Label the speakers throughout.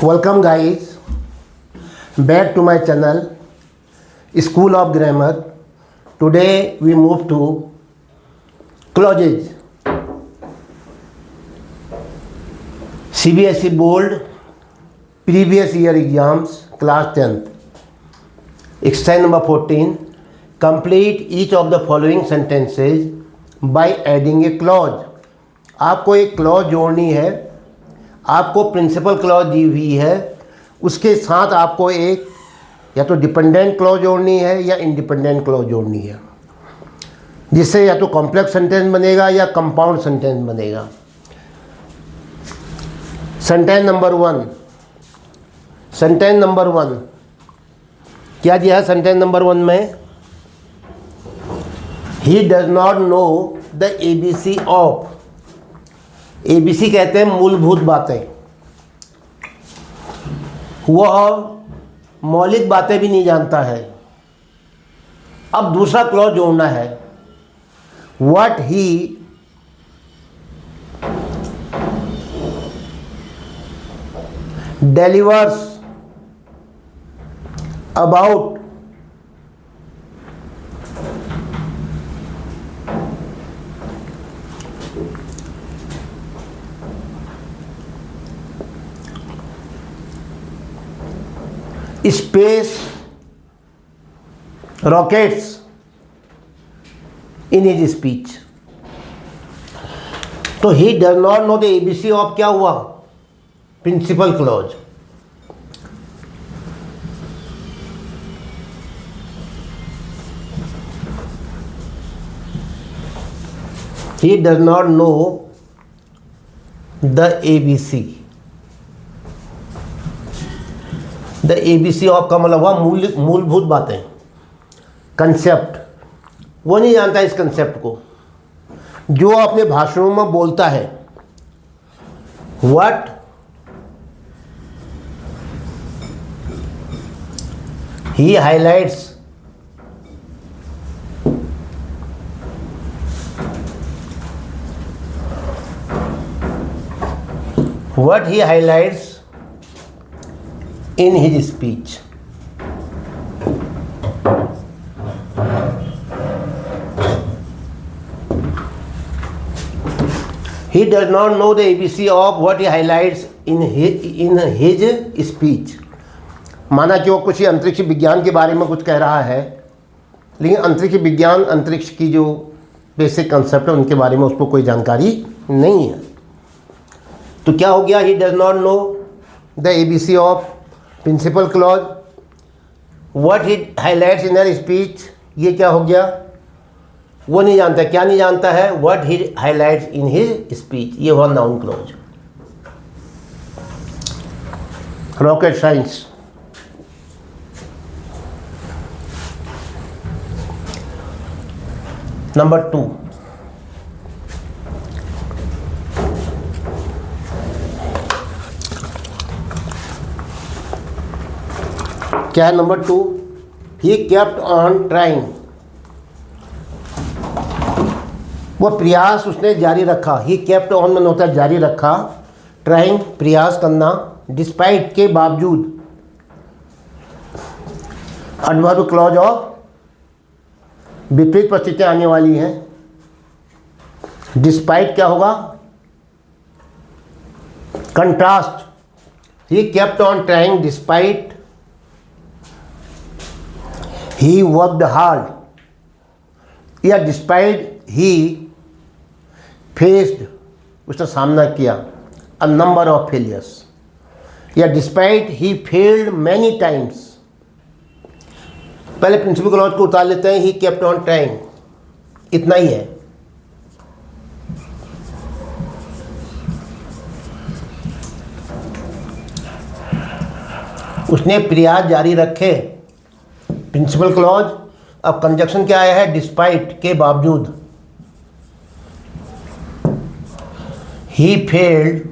Speaker 1: Welcome guys, back to my channel School of Grammar. Today we move to clauses. CBSE Board previous year exams class 10th. Exercise number 14. Complete each of the following sentences by adding a clause. आपको एक clause जोड़नी है, आपको principal clause दी हुई है, उसके साथ आपको एक या तो डिपेंडेंट क्लॉज जोड़नी है या इंडिपेंडेंट क्लॉज जोड़नी है, जिससे या तो कॉम्प्लेक्स सेंटेंस बनेगा या कंपाउंड सेंटेंस बनेगा। सेंटेंस नंबर वन क्या दिया है? सेंटेंस नंबर 1 में ही does not know the ABC of. ABC कहते हैं मूलभूत बातें, वह मौलिक बातें भी नहीं जानता है। अब दूसरा क्लॉज जोड़ना है, what he delivers about space rockets in his speech. तो he does not know the ABC of क्या हुआ? Principal clause. He does not know the ABC। The ABC of का मतलब हुआ मूलभूत बातें, कंसेप्ट। वो नहीं जानता इस कंसेप्ट को जो अपने भाषणों में बोलता है। What he highlights in his speech. He does not know the ABC of what he highlights in his speech. माना कि वो कुछ ही अंतरिक्ष विज्ञान के बारे में कुछ कह रहा है, लेकिन अंतरिक्ष विज्ञान, अंतरिक्ष की जो बेसिक कंसेप्ट है उनके बारे में उसको कोई जानकारी नहीं है। तो क्या हो गया? He does not know the ABC of principal clause, what he highlights in her speech. ये क्या हो गया? वो नहीं जानता। क्या नहीं जानता है? What he highlights in his speech. ये हुआ noun clause. Rocket science. Number 2, क्या है? Number 2, he kept on trying. वह प्रयास उसने जारी रखा। ही केप्ट ऑन में होता है जारी रखा, ट्राइंग प्रयास करना, डिस्पाइट के बावजूद। एडवर्ब क्लॉज ऑफ विपरीत परिस्थितियां आने वाली हैं। डिस्पाइट क्या होगा? Contrast. He kept on trying despite he worked hard, या डिस्पाइट ही फेस्ड, उसने सामना किया, a number of failures, या despite he failed many times. पहले प्रिंसिपल क्लॉज को उतार लेते हैं, ही केप्ट ऑन ट्राइंग, इतना ही है। उसने प्रयास जारी रखे, प्रिंसिपल क्लॉज। अब कंजक्शन क्या आया है? डिस्पाइट के बावजूद। He failed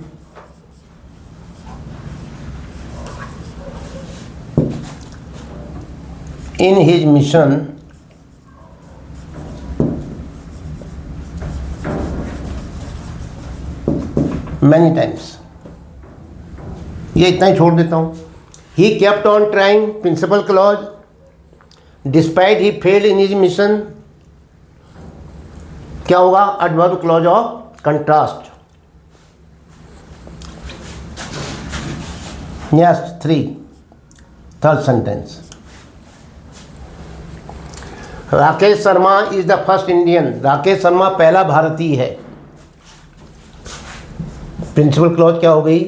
Speaker 1: in his mission many times. ये इतना ही छोड़ देता हूँ। He kept on trying, principal clause, despite he failed in his mission, क्या होगा? Adverb clause of contrast. Next 3, third sentence. Rakesh Sharma is the first Indian, Rakesh Sharma पहला भारतीय है। प्रिंसिपल क्लॉज क्या हो गई?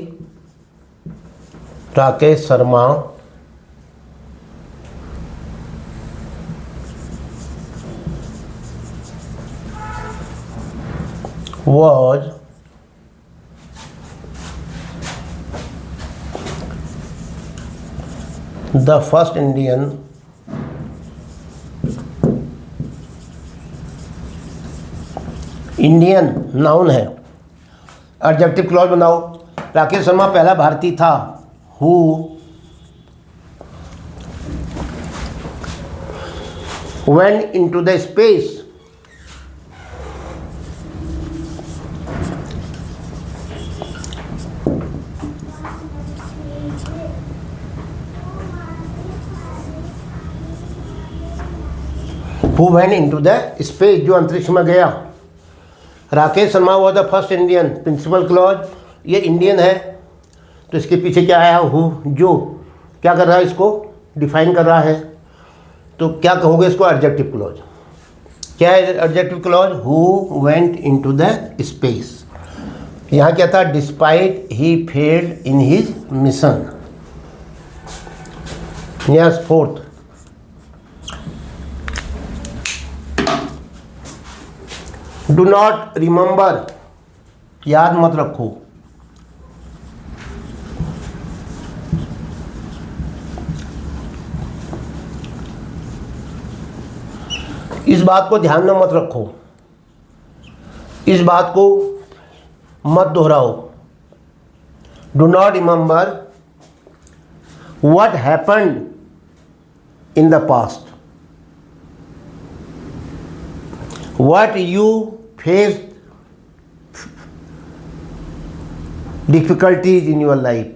Speaker 1: Rakesh Sharma was the first Indian noun है। एडजेक्टिव क्लॉज बनाओ। राकेश शर्मा पहला भारतीय था। Who went into the space, who went into the space, जो अंतरिक्ष में गया। Rakesh Sharma was the first Indian, principal clause, ये इंडियन है तो इसके पीछे क्या आया? हु, जो क्या कर रहा है? इसको डिफाइन कर रहा है। तो क्या कहोगे इसको? Adjective clause. क्या है adjective clause? Who went into the space. यहाँ क्या था? Despite he failed in his mission. Yes, fourth. Do not remember, याद मत रखो। इस बात को ध्यान में मत रखो, इस बात को मत दोहराओ। Do not remember what happened in the past, what you faced difficulties in your life.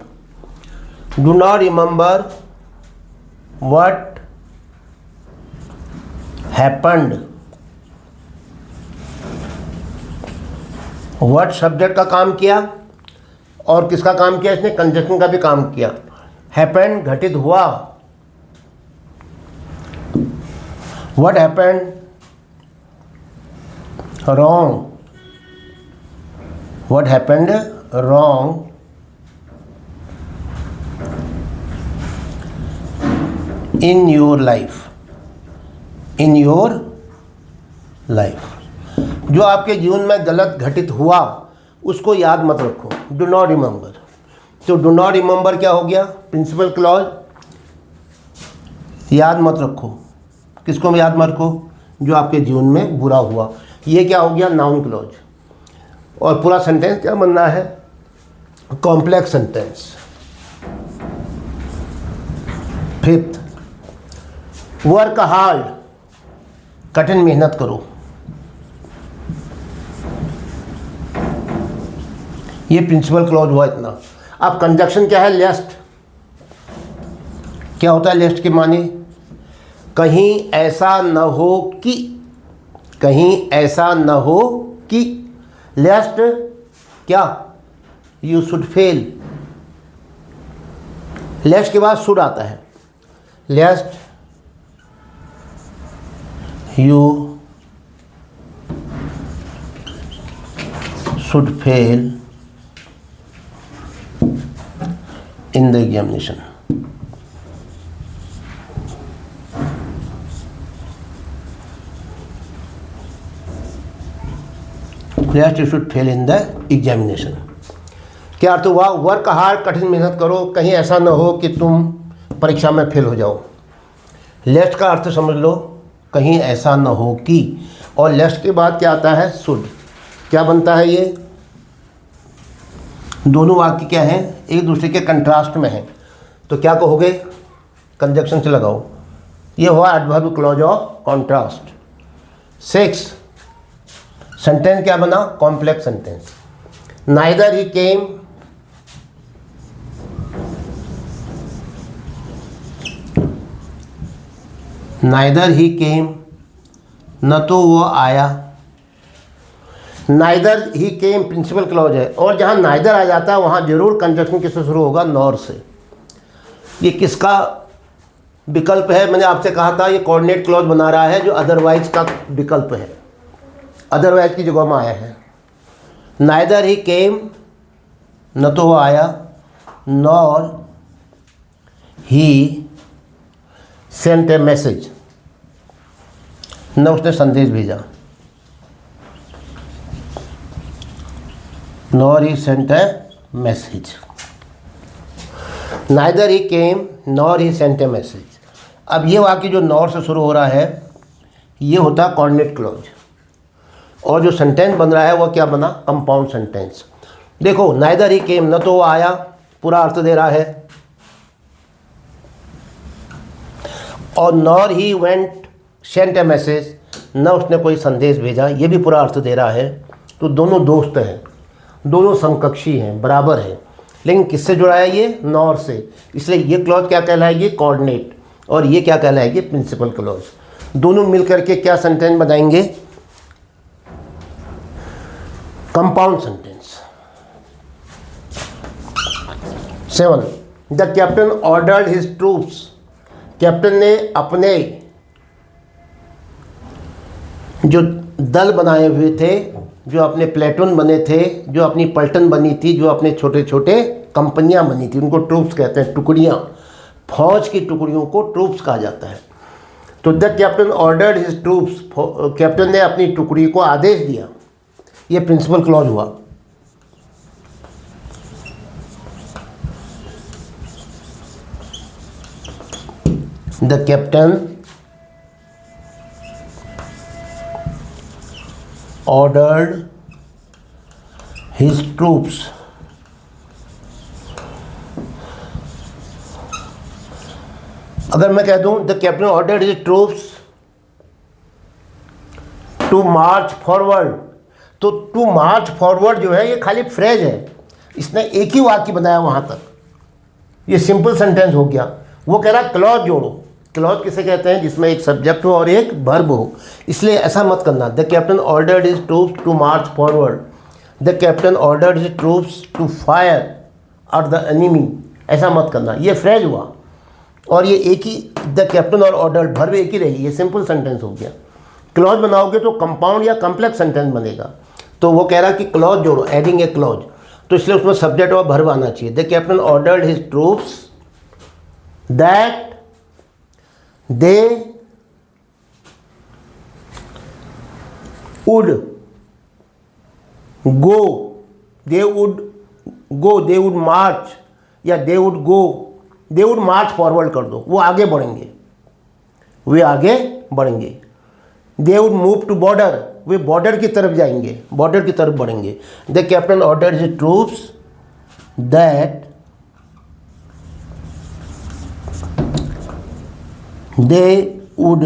Speaker 1: Do not remember what happened. what subject का काम किया और किसका काम किया? इसने कंजक्शन का भी काम किया। happened घटित हुआ। what happened wrong, what happened wrong in your life, in your life। जो आपके जीवन में गलत घटित हुआ उसको याद मत रखो। Do not remember. तो डू नॉट रिमेंबर क्या हो गया? Principal clause. याद मत रखो, किसको याद मत रखो? जो आपके जीवन में बुरा हुआ। ये क्या हो गया? Noun clause. और पूरा सेंटेंस क्या बनना है? Complex sentence. Fifth, work hard, कठिन मेहनत करो। ये प्रिंसिपल क्लॉज हुआ इतना। अब कंजक्शन क्या है? लेस्ट। क्या होता है लेस्ट के माने? कहीं ऐसा न हो कि, कहीं ऐसा न हो कि। लेस्ट क्या? You should fail. लेस्ट के बाद शुड आता है। लेस्ट you should fail in the examination. लेस्ट you should fail in the examination. क्या अर्थ हुआ? वर्क हार्ड, कठिन मेहनत करो, कहीं ऐसा न हो कि तुम परीक्षा में फेल हो जाओ। लेस्ट का अर्थ समझ लो, कहीं ऐसा न हो कि। और लेस्ट के बाद क्या आता है? शुड। क्या बनता है ये? दोनों वाक्य क्या हैं? एक दूसरे के कंट्रास्ट में हैं। तो क्या कहोगे? कंजक्शन से लगाओ। ये हुआ adverb clause of contrast. 6, sentence क्या बना? Complex sentence. नाइदर ही केम नाइदर ही केम, न तो वो आया। नाइदर ही केम प्रिंसिपल क्लॉज है, और जहाँ नाइदर आ जाता है वहाँ जरूर कंजक्शन किससे शुरू होगा, नॉर से। ये किसका विकल्प है, मैंने आपसे कहा था ये कोऑर्डिनेट क्लॉज बना रहा है जो अदरवाइज का विकल्प है, अदरवाइज की जगह में आया है। नाइदर ही केम, न तो वो आया, nor he sent a message, न उसने संदेश भेजा। Nor he sent a message, neither he came nor he sent a message. अब ये वाक्य जो नॉर से शुरू हो रहा है ये होता है कोऑर्डिनेट क्लॉज, और जो सेंटेंस बन रहा है वो क्या बना, कंपाउंड सेंटेंस। देखो नाइदर ही केम, न तो वो आया, पूरा अर्थ दे रहा है, और nor he went sent a message, न उसने कोई संदेश भेजा, ये भी पूरा अर्थ दे रहा है। तो दोनों दोस्त हैं, दोनों समकक्षी हैं, बराबर है, लेकिन किससे जुड़ा है ये, नॉर से। इसलिए ये क्लॉज क्या कहलाएगी, कोऑर्डिनेट, और ये क्या कहलाएगी, प्रिंसिपल क्लॉज। दोनों मिलकर के क्या सेंटेंस बनाएंगे, compound sentence. 7 the captain ordered his troops, captain ने अपने जो दल बनाए हुए थे, जो अपने प्लेटून बने थे, जो अपनी पलटन बनी थी, जो अपने छोटे छोटे कंपनियां बनी थी, उनको ट्रूप्स कहते हैं, टुकड़ियां। फौज की टुकड़ियों को ट्रूप्स कहा जाता है। तो the captain ordered his troops, captain ने अपनी टुकड़ी को आदेश दिया, ये प्रिंसिपल क्लॉज हुआ। The captain ordered his troops अगर मैं कह दूं the captain ordered his troops to march forward, तो टू मार्च फॉरवर्ड जो है ये खाली फ्रेज है, इसने एक ही वाक्य बनाया वहां तक, ये सिंपल सेंटेंस हो गया। वो कह रहा क्लॉज जोड़ो। क्लॉज किसे कहते हैं, जिसमें एक सब्जेक्ट हो और एक वर्ब हो। इसलिए ऐसा मत करना the captain ordered his troops to march forward, the captain ordered his troops to fire at the enemy, ऐसा मत करना, ये फ्रेज हुआ। और ये एक ही द कैप्टन और ऑर्डर्ड वर्ब एक ही रही, ये सिंपल सेंटेंस हो गया। क्लॉज बनाओगे तो कंपाउंड या कॉम्प्लेक्स सेंटेंस बनेगा। तो वो कह रहा कि क्लॉज जोड़ो, एडिंग ए क्लॉज, तो इसलिए उसमें सब्जेक्ट और वर्ब आना चाहिए। The captain ordered his troops that they would go, they would march, या they would march forward कर दो, वो आगे बढ़ेंगे, वे आगे बढ़ेंगे। they would move to border, way border की तरफ जाएंगे, बॉर्डर की तरफ बढ़ेंगे। the captain ordered his troops that they would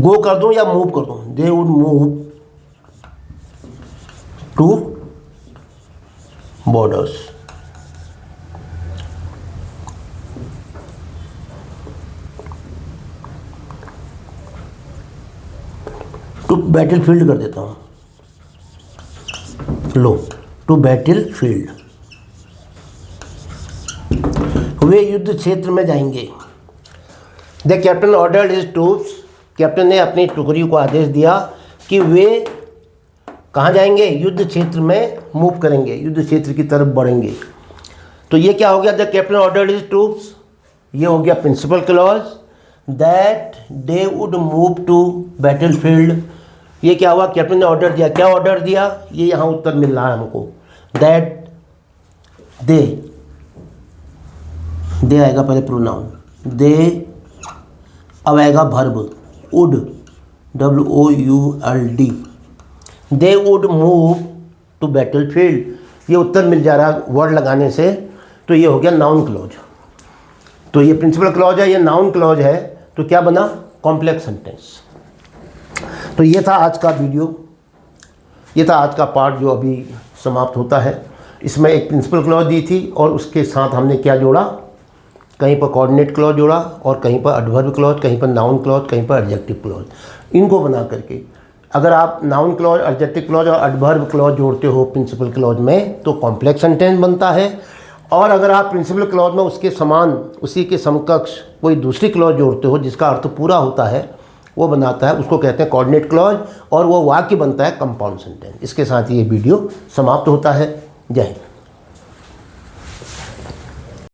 Speaker 1: go कर दूं या मूव कर दूं, they would move to borders। To battlefield कर देता हूं, लो टू बैटल फील्ड, वे युद्ध क्षेत्र में जाएंगे। The captain ordered his troops, captain ने अपनी टुकड़ी को आदेश दिया कि वे कहाँ जाएंगे, युद्ध क्षेत्र में मूव करेंगे, युद्ध क्षेत्र की तरफ बढ़ेंगे। तो ये क्या हो गया, the captain ordered his troops, ये हो गया principal clause. That they would move to battlefield, ये क्या हुआ, कैप्टन ने ऑर्डर दिया, क्या ऑर्डर दिया, ये यहाँ उत्तर मिल रहा है हमको। दैट दे आएगा पहले प्रोनाउन, दे अब आएगा verb would, WOULD, they would move to battlefield, ये उत्तर मिल जा रहा वर्ड लगाने से। तो ये हो गया नाउन क्लॉज। तो ये प्रिंसिपल क्लॉज है, ये नाउन क्लॉज है, तो क्या बना, कॉम्प्लेक्स सेंटेंस। तो ये था आज का वीडियो, ये था आज का पार्ट जो अभी समाप्त होता है। इसमें एक प्रिंसिपल क्लॉज दी थी और उसके साथ हमने क्या जोड़ा, कहीं पर कोऑर्डिनेट क्लॉज जोड़ा और कहीं पर एडवर्ब क्लॉज, कहीं पर नाउन क्लॉज, कहीं पर एडजेक्टिव क्लॉज। इनको बना करके अगर आप नाउन क्लॉज, एडजेक्टिव क्लॉज और एडवर्ब क्लॉज जोड़ते हो प्रिंसिपल क्लॉज में तो कॉम्प्लेक्स सेंटेंस बनता है। और अगर आप प्रिंसिपल क्लॉज में उसके समान, उसी के समकक्ष कोई दूसरी क्लॉज जोड़ते हो जिसका अर्थ पूरा होता है, वो बनाता है, उसको कहते हैं कोऑर्डिनेट क्लॉज, और वो वाक्य बनता है कंपाउंड सेंटेंस। इसके साथ ये वीडियो समाप्त होता है। जय हिंद।